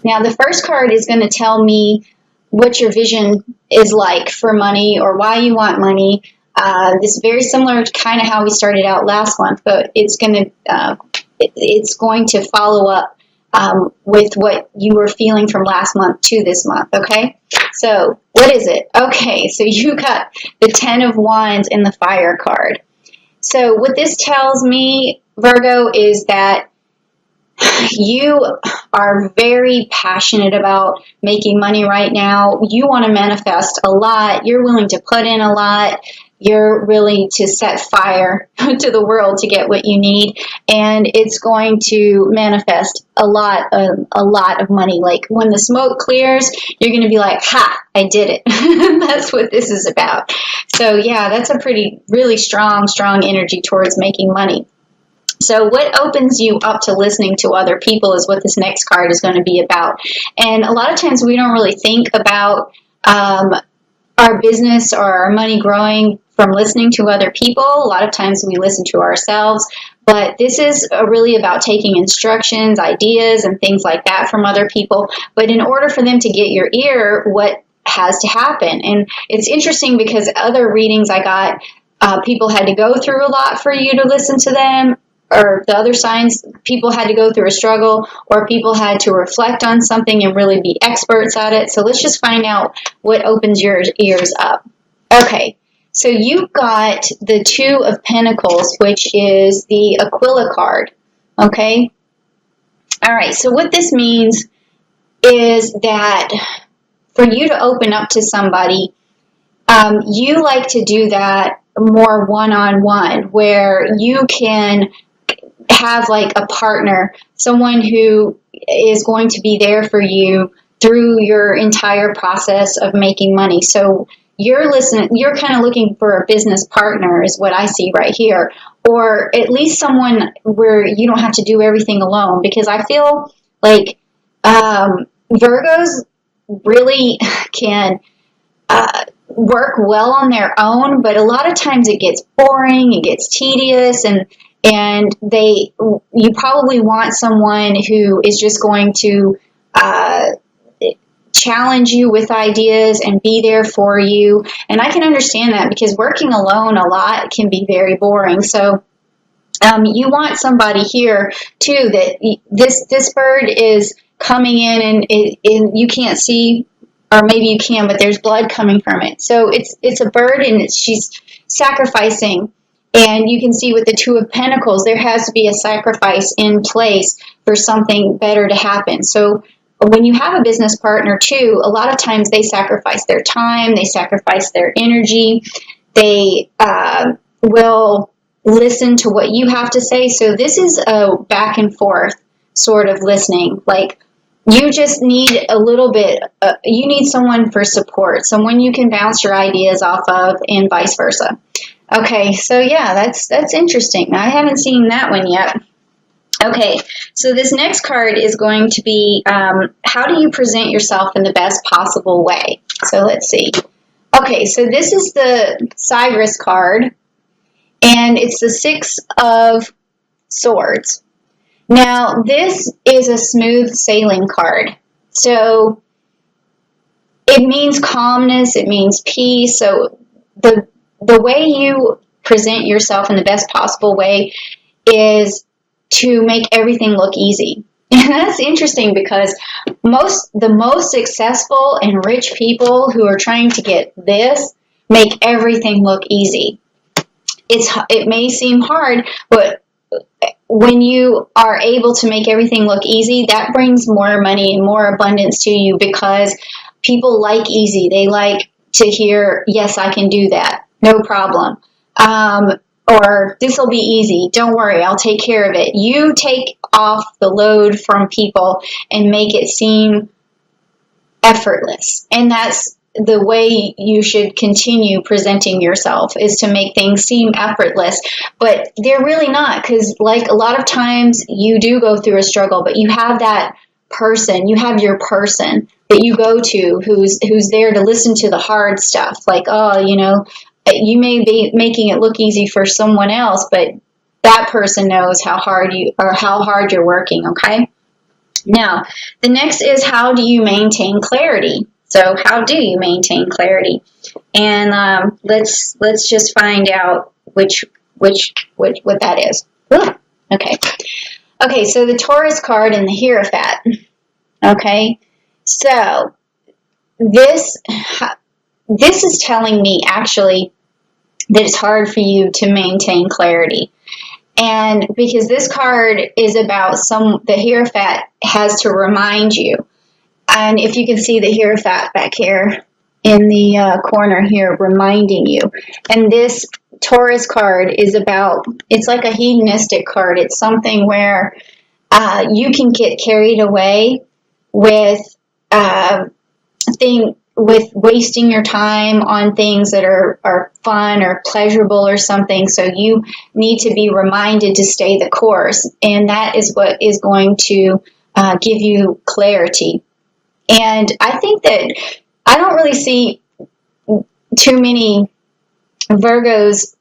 Now, the first card is going to tell me what your vision is like for money or why you want money. This is very similar to kind of how we started out last month, but it's going to follow up with what you were feeling from last month to this month, okay? So, what is it? Okay, so you got the Ten of Wands in the Fire card. So, what this tells me, Virgo, is that you are very passionate about making money right now. You want to manifest a lot. You're willing to put in a lot. You're willing to set fire to the world to get what you need. And it's going to manifest a lot of money. Like when the smoke clears, you're going to be like, ha, I did it. That's what this is about. So yeah, that's a really strong energy towards making money. So what opens you up to listening to other people is what this next card is going to be about. And a lot of times we don't really think about our business or our money growing from listening to other people. A lot of times we listen to ourselves. But this is really about taking instructions, ideas, and things like that from other people. But in order for them to get your ear, what has to happen? And it's interesting because other readings I got, people had to go through a lot for you to listen to them. Or the other signs, people had to go through a struggle, or people had to reflect on something and really be experts at it. So let's just find out what opens your ears up. Okay, so you've got the Two of Pentacles, which is the Aquila card. Okay? All right, so what this means is that for you to open up to somebody, you like to do that more one-on-one, where you can have like a partner, someone who is going to be there for you through your entire process of making money. So you're kind of looking for a business partner is what I see right here, or at least someone where you don't have to do everything alone, because I feel like Virgos really can work well on their own, but a lot of times it gets boring, it gets tedious, and you probably want someone who is just going to challenge you with ideas and be there for you. And I can understand that because working alone a lot can be very boring. So you want somebody here too that this bird is coming in and you can't see, or maybe you can, but there's blood coming from it. So it's a bird and she's sacrificing. And you can see with the Two of Pentacles, there has to be a sacrifice in place for something better to happen. So when you have a business partner too, a lot of times they sacrifice their time, they sacrifice their energy, they will listen to what you have to say. So this is a back and forth sort of listening. Like you just need a little bit, you need someone for support, someone you can bounce your ideas off of, and vice versa. Okay, so yeah, that's interesting. I haven't seen that one yet. Okay, so this next card is going to be how do you present yourself in the best possible way? So let's see. Okay, so this is the Cyrus card, and it's the Six of Swords. Now, this is a smooth sailing card. So it means calmness, it means peace. So the way you present yourself in the best possible way is to make everything look easy. And that's interesting because the most successful and rich people who are trying to get this make everything look easy. It may seem hard, but when you are able to make everything look easy, that brings more money and more abundance to you, because people like easy. They like to hear, yes, I can do that. No problem. Or this will be easy. Don't worry, I'll take care of it. You take off the load from people and make it seem effortless. And that's the way you should continue presenting yourself, is to make things seem effortless. But they're really not, because like a lot of times you do go through a struggle, but you have that person, you have your person that you go to who's there to listen to the hard stuff. Like, oh, you may be making it look easy for someone else, but that person knows how hard you're working, okay? Now, the next is, how do you maintain clarity? So how do you maintain clarity? And let's just find out what that is. Ooh, okay. Okay, so the Taurus card and the Hierophant. Okay, so this is telling me actually that it's hard for you to maintain clarity. And because this card is about the Hierophant has to remind you. And if you can see the Hierophant back here in the corner here, reminding you. And this Taurus card is about, it's like a hedonistic card. It's something where you can get carried away with with wasting your time on things that are fun or pleasurable or something. So you need to be reminded to stay the course. And that is what is going to give you clarity. And I think that I don't really see too many Virgos,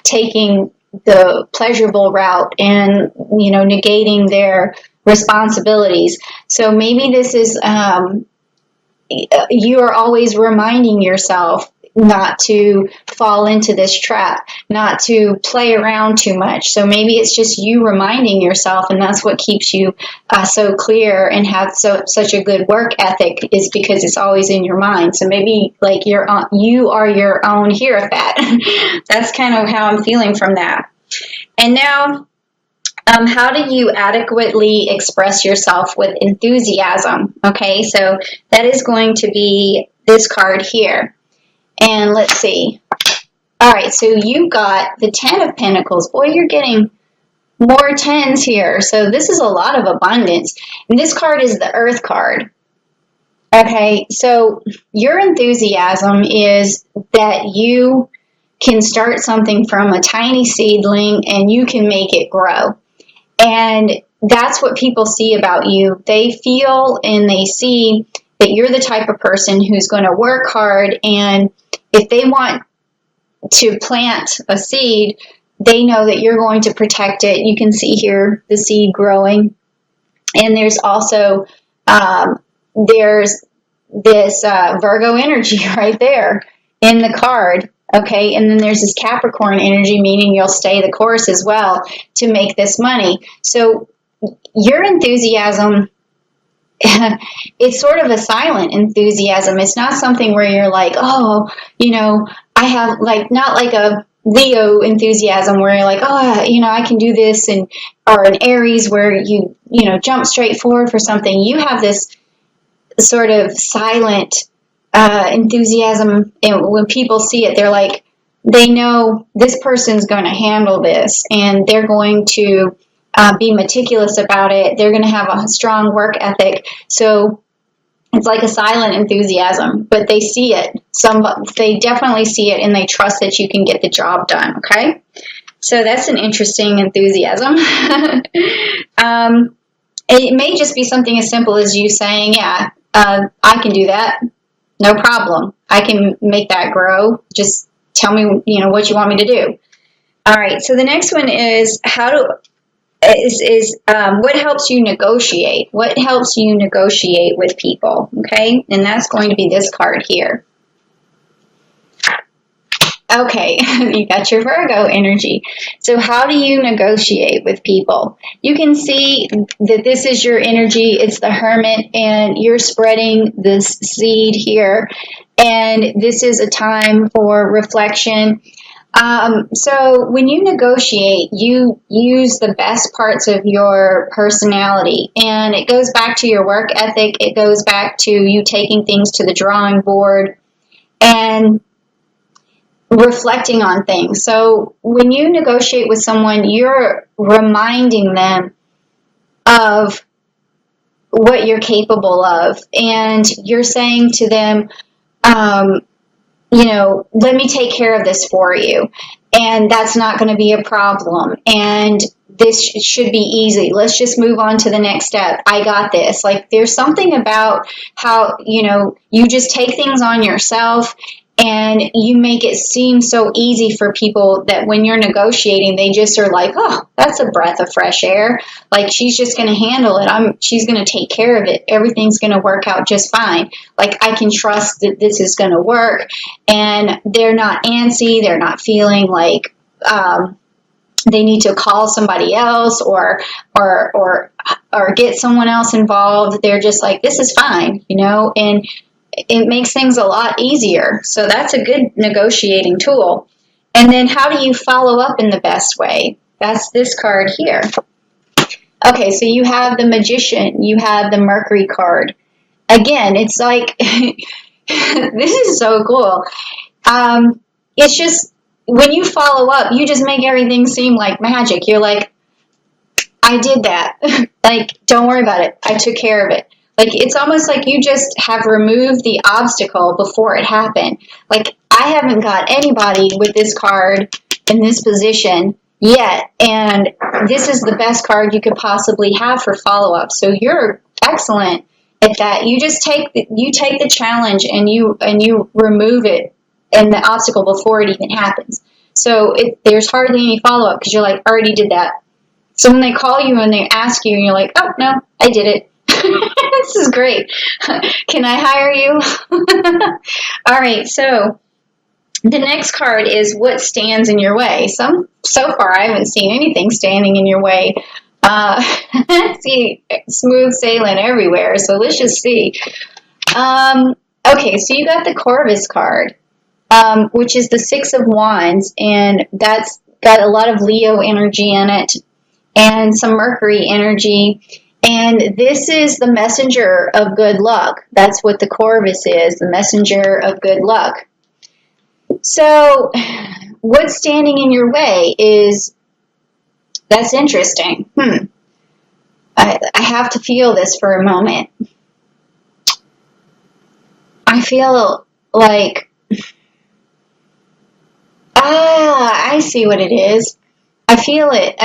taking the pleasurable route and, negating their responsibilities. So maybe this is, you are always reminding yourself not to fall into this trap, not to play around too much. So maybe it's just you reminding yourself, and that's what keeps you so clear and have such a good work ethic, is because it's always in your mind. So maybe like you are your own Hierophant. That's kind of how I'm feeling from that. And now, how do you adequately express yourself with enthusiasm? Okay, so that is going to be this card here. And let's see. All right, so you got the Ten of Pentacles. Boy, you're getting more tens here. So this is a lot of abundance. And this card is the Earth card. Okay, so your enthusiasm is that you can start something from a tiny seedling and you can make it grow. And that's what people see about you. They feel and they see that you're the type of person who's going to work hard, and if they want to plant a seed, they know that you're going to protect it. You can see here the seed growing. And there's also, there's this Virgo energy right there in the card. Okay, and then there's this Capricorn energy, meaning you'll stay the course as well to make this money. So your enthusiasm, it's sort of a silent enthusiasm. It's not something where you're like, oh, I have not like a Leo enthusiasm where you're like, oh, I can do this, or an Aries where you jump straight forward for something. You have this sort of silent enthusiasm, and when people see it, they're like, they know this person's going to handle this, and they're going to be meticulous about it. They're going to have a strong work ethic. So it's like a silent enthusiasm, but they see it. They definitely see it, and they trust that you can get the job done. Okay, so that's an interesting enthusiasm. It may just be something as simple as you saying, "Yeah, I can do that. No problem. I can make that grow. Just tell me, what you want me to do." All right. So the next one is what helps you negotiate? What helps you negotiate with people? Okay. And that's going to be this card here. Okay, you got your Virgo energy. So how do you negotiate with people? You can see that this is your energy. It's the Hermit, and you're spreading this seed here. And this is a time for reflection. So when you negotiate, you use the best parts of your personality. And it goes back to your work ethic. It goes back to you taking things to the drawing board and reflecting on things. So when you negotiate with someone, you're reminding them of what you're capable of, and you're saying to them, let me take care of this for you, and that's not going to be a problem, and this should be easy. Let's just move on to the next step. I got this. Like, there's something about how, you just take things on yourself, and you make it seem so easy for people that when you're negotiating, they just are like, oh, that's a breath of fresh air. Like, she's just going to handle it. She's going to take care of it. Everything's going to work out just fine. Like, I can trust that this is going to work. And they're not antsy. They're not feeling like they need to call somebody else or get someone else involved. They're just like, this is fine, and it makes things a lot easier. So that's a good negotiating tool. And then how do you follow up in the best way? That's this card here. Okay, so you have the Magician, you have the Mercury card. Again, it's like, this is so cool. It's just, when you follow up, you just make everything seem like magic. You're like, I did that. Like, don't worry about it. I took care of it. Like, it's almost like you just have removed the obstacle before it happened. Like, I haven't got anybody with this card in this position yet, and this is the best card you could possibly have for follow-up. So you're excellent at that. You just take the challenge and you remove it and the obstacle before it even happens. So there's hardly any follow-up because you're like, I already did that. So when they call you and they ask you and you're like, oh, no, I did it. This is great. Can I hire you? All right, so the next card is what stands in your way. So far, I haven't seen anything standing in your way. See smooth sailing everywhere, so let's just see. Okay, so you got the Corvus card, which is the Six of Wands, and that's got a lot of Leo energy in it and some Mercury energy. And this is the messenger of good luck. That's what the Corvus is, the messenger of good luck. So what's standing in your way is, that's interesting. I have to feel this for a moment. I feel like, I see what it is. I feel it.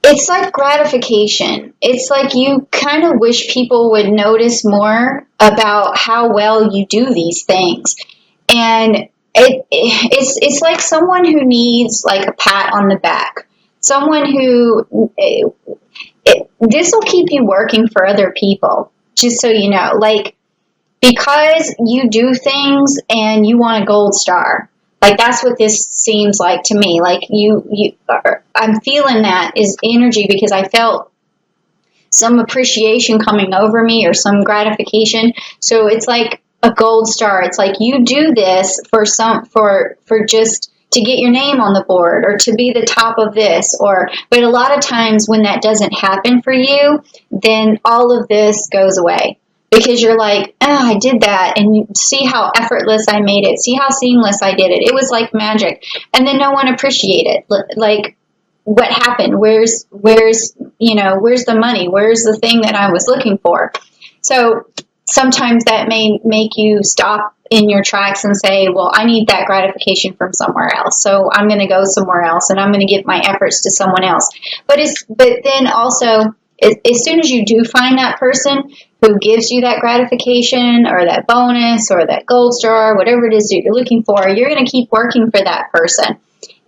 It's like gratification. It's like you kind of wish people would notice more about how well you do these things. And it's like someone who needs like a pat on the back. Someone who, this will keep you working for other people, just so you know. Like, because you do things and you want a gold star. Like, that's what this seems like to me. Like, I'm feeling that is energy because I felt some appreciation coming over me or some gratification. So it's like a gold star. It's like you do this for just to get your name on the board or to be the top of this. But a lot of times when that doesn't happen for you, then all of this goes away. Because you're like, I did that, and you see how effortless I made it. See how seamless I did it. It was like magic. And then no one appreciated it. Like, what happened? Where's the money? Where's the thing that I was looking for? So sometimes that may make you stop in your tracks and say, well, I need that gratification from somewhere else. So I'm going to go somewhere else, and I'm going to give my efforts to someone else. But then also, as soon as you do find that person who gives you that gratification or that bonus or that gold star, whatever it is that you're looking for, you're going to keep working for that person.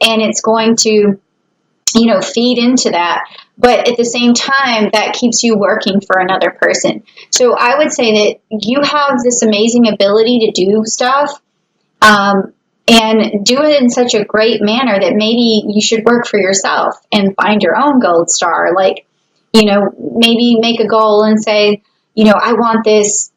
And it's going to, feed into that. But at the same time, that keeps you working for another person. So I would say that you have this amazing ability to do stuff and do it in such a great manner that maybe you should work for yourself and find your own gold star. Like, maybe make a goal and say, I want this,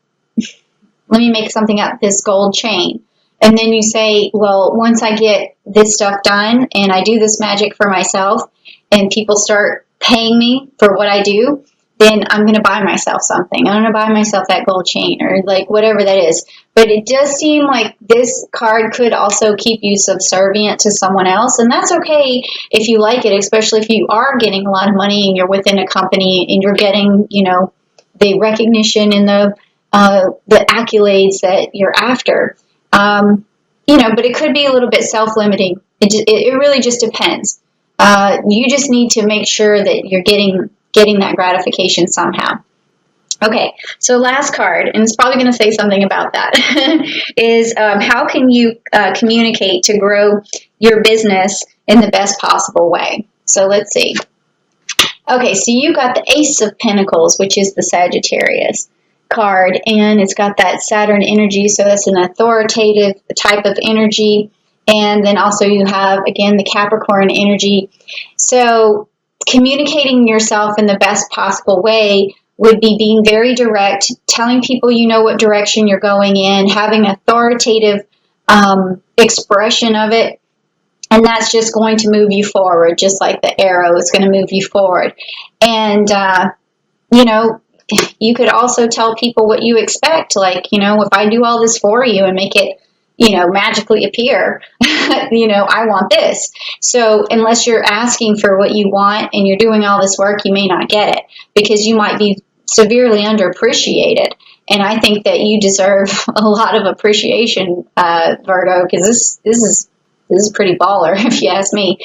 let me make something up, this gold chain. And then you say, well, once I get this stuff done and I do this magic for myself and people start paying me for what I do, then I'm going to buy myself something. I'm going to buy myself that gold chain or like whatever that is. But it does seem like this card could also keep you subservient to someone else. And that's okay if you like it, especially if you are getting a lot of money and you're within a company and you're getting, the recognition and the accolades that you're after. But it could be a little bit self-limiting. It really just depends. You just need to make sure that you're getting that gratification somehow. Okay, so last card, and it's probably going to say something about that, is how can you communicate to grow your business in the best possible way? So let's see. Okay, so you got the Ace of Pentacles, which is the Sagittarius card, and it's got that Saturn energy, so that's an authoritative type of energy. And then also you have, again, the Capricorn energy. So communicating yourself in the best possible way would be being very direct, telling people you know what direction you're going in, having authoritative expression of it. And that's just going to move you forward, just like the arrow is going to move you forward. And, you know, you could also tell people what you expect. Like, you know, if I do all this for you and make it, you know, magically appear, you know, I want this. So unless you're asking for what you want and you're doing all this work, you may not get it because you might be severely underappreciated. And I think that you deserve a lot of appreciation, Virgo, because this is pretty baller, if you ask me.